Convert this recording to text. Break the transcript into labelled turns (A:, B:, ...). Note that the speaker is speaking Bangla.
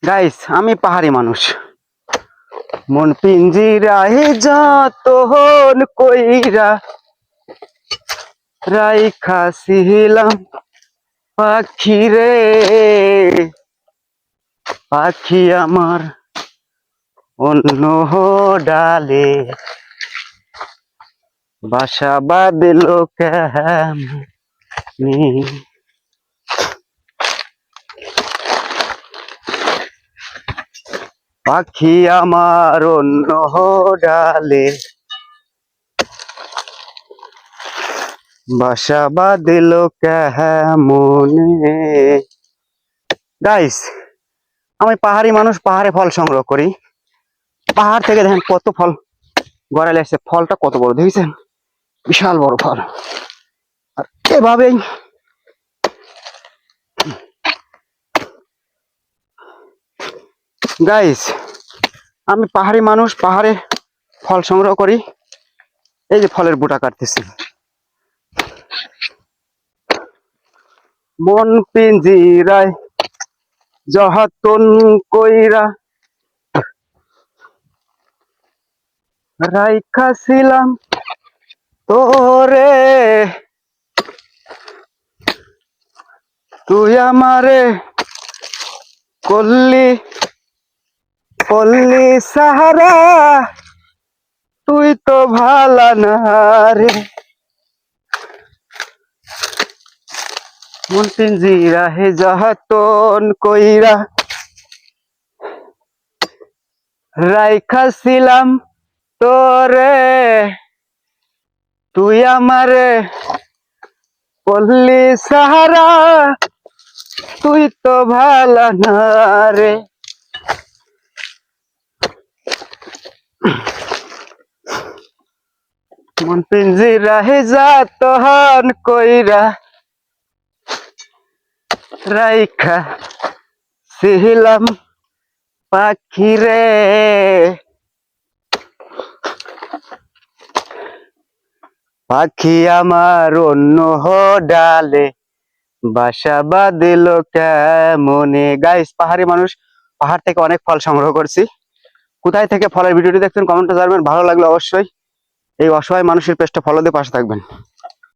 A: গাইস, আমি পাহাড়ি মানুষ। মন পিঞ্জিরায় যতন কইরা রাইখা ছিলাম পাখি রে, পাখি আমার অন্য ডালে বাসা বাঁধলো কেমনি। পাখি আমার অন্য ডালে বাসা বাঁধলো কেমনে। গাইস, আমি পাহাড়ি মানুষ, পাহাড়ে ফল সংগ্রহ করি। পাহাড় থেকে দেখেন কত ফল গড়ালে আসছে। ফলটা কত বড় দেখেছেন? বিশাল বড় ফল। আর এভাবেই গাইস, আমি পাহাড়ি মানুষ, পাহাড়ে ফল সংগ্রহ করি। এই যে ফলের বুটা কাটতেছি। মন পিঞ্জিরায় যতন কইরা রাইখা ছিলাম তোরে, তুই আমারে করলি করলি সাহারা, তুই তো ভালা না রে। মন পিঞ্জিরায় যতন কইরা রাইখা ছিলাম তোরে, তুই আমারে করলি সাহারা, তুই তো ভালা না রে। মন পিঞ্জিরায় যতন কইরা রাইখা ছিলাম পাখি রে, পাখি আমার অন্য ডালে বাসা বাঁধলো কেমনে। গাইস, পাহাড়ি মানুষ, পাহাড় থেকে অনেক ফল সংগ্রহ করছি। কোথায় থেকে ফলের ভিডিওটি দেখছেন কমেন্টে জানাবেন। ভালো লাগলে অবশ্যই এই অসহায় মানুষের পেজটা ফলো দিয়ে পাশে থাকবেন।